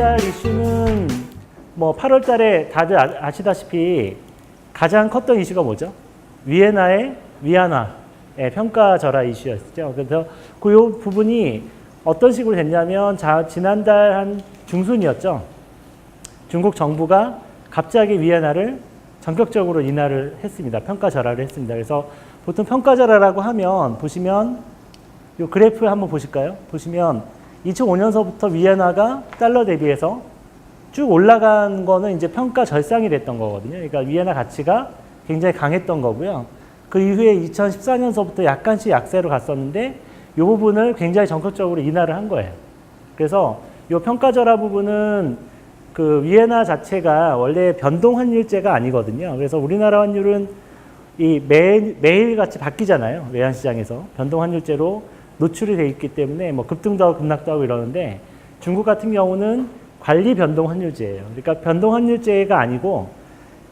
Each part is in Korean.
지난달 이슈는 뭐 8월 달에 다들 아시다시피 가장 컸던 이슈가 뭐죠? 위안화의 평가 절하 이슈였죠. 그래서 그 부분이 어떤 식으로 됐냐면 지난달 한 중순이었죠. 중국 정부가 갑자기 위안화를 전격적으로 인하를 했습니다. 평가 절하를 했습니다. 그래서 보통 평가 절하라고 하면 보시면 이 그래프 한번 보실까요? 보시면 2005년서부터 위안화가 달러 대비해서 쭉 올라간 거는 이제 평가 절상이 됐던 거거든요. 그러니까 위안화 가치가 굉장히 강했던 거고요. 그 이후에 2014년서부터 약간씩 약세로 갔었는데 이 부분을 굉장히 전격적으로 인하를 한 거예요. 그래서 이 평가 절하 부분은 그 위안화 자체가 원래 변동 환율제가 아니거든요. 그래서 우리나라 환율은 이 매일 같이 바뀌잖아요. 외환시장에서 변동 환율제로 노출이 돼 있기 때문에 뭐 급등도 하고 급락도 하고 이러는데 중국 같은 경우는 관리 변동 환율제예요. 그러니까 변동 환율제가 아니고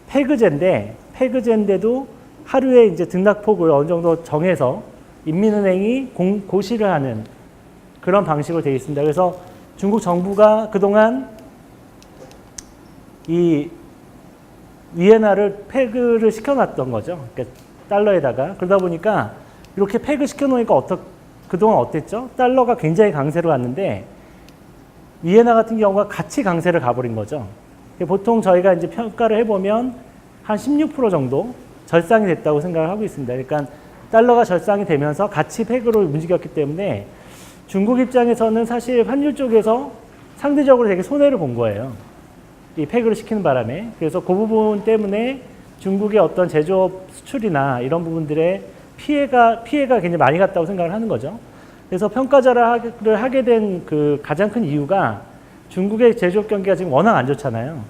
페그제인데도 하루에 이제 등락폭을 어느 정도 정해서 인민은행이 고시를 하는 그런 방식으로 되어 있습니다. 그래서 중국 정부가 그동안 이 위안화를 페그를 시켜놨던 거죠. 그러니까 달러에다가. 그러다 보니까 이렇게 페그 시켜놓으니까 그동안 어땠죠? 달러가 굉장히 강세로 갔는데 위안화 같은 경우가 같이 강세를 가버린 거죠. 보통 저희가 이제 평가를 해보면 한 16% 정도 절상이 됐다고 생각을 하고 있습니다. 그러니까 달러가 절상이 되면서 같이 페그로 움직였기 때문에 중국 입장에서는 사실 환율 쪽에서 상대적으로 되게 손해를 본 거예요. 이 페그를 시키는 바람에. 그래서 그 부분 때문에 중국의 어떤 제조업 수출이나 이런 부분들의 피해가 굉장히 많이 갔다고 생각을 하는 거죠. 그래서 평가 절하를 하게 된 그 가장 큰 이유가 중국의 제조업 경기가 지금 워낙 안 좋잖아요.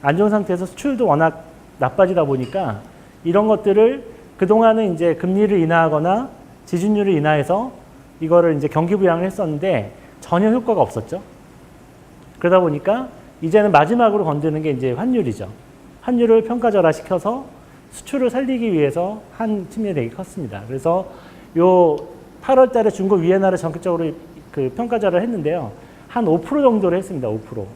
안 좋은 상태에서 수출도 워낙 나빠지다 보니까 이런 것들을 그동안은 이제 금리를 인하하거나 지준율을 인하해서 이거를 이제 경기 부양을 했었는데 전혀 효과가 없었죠. 그러다 보니까 이제는 마지막으로 건드는 게 이제 환율이죠. 환율을 평가 절하시켜서 수출을 살리기 위해서 한 측면이 되게 컸습니다. 그래서 요 8월 달에 중국 위안화를 전격적으로 그 평가 절하를 했는데요. 한 5% 정도를 했습니다. 5%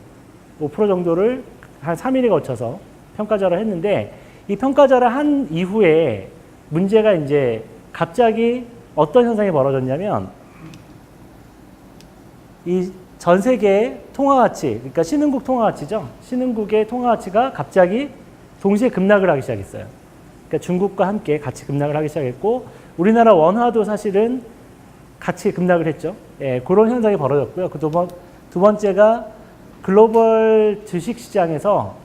정도를 한 3일에 거쳐서 평가 절하를 했는데 이 평가 절하 한 이후에 문제가 이제 갑자기 어떤 현상이 벌어졌냐면 이 전 세계의 통화 가치, 그러니까 신흥국 통화 가치죠. 신흥국의 통화 가치가 갑자기 동시에 급락을 하기 시작했어요. 그러니까 중국과 함께 같이 급락을 하기 시작했고 우리나라 원화도 사실은 같이 급락을 했죠. 예, 그런 현상이 벌어졌고요. 두 번째가 글로벌 주식 시장에서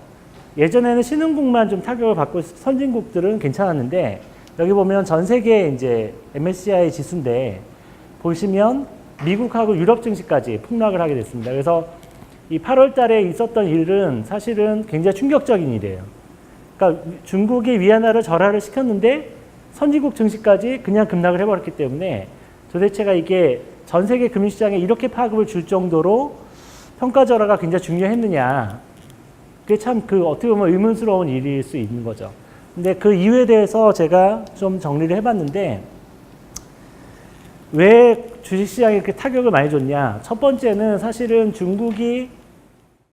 예전에는 신흥국만 좀 타격을 받고 선진국들은 괜찮았는데 여기 보면 전 세계 이제 MSCI 지수인데 보시면 미국하고 유럽 증시까지 폭락을 하게 됐습니다. 그래서 이 8월 달에 있었던 일은 사실은 굉장히 충격적인 일이에요. 그러니까 중국이 위안화를 절하를 시켰는데 선진국 증시까지 그냥 급락을 해버렸기 때문에 도대체가 이게 전 세계 금융시장에 이렇게 파급을 줄 정도로 평가 절하가 굉장히 중요했느냐. 그게 참 어떻게 보면 의문스러운 일일 수 있는 거죠. 근데 그 이유에 대해서 제가 좀 정리를 해봤는데 왜 주식시장에 이렇게 타격을 많이 줬냐. 첫 번째는 사실은 중국이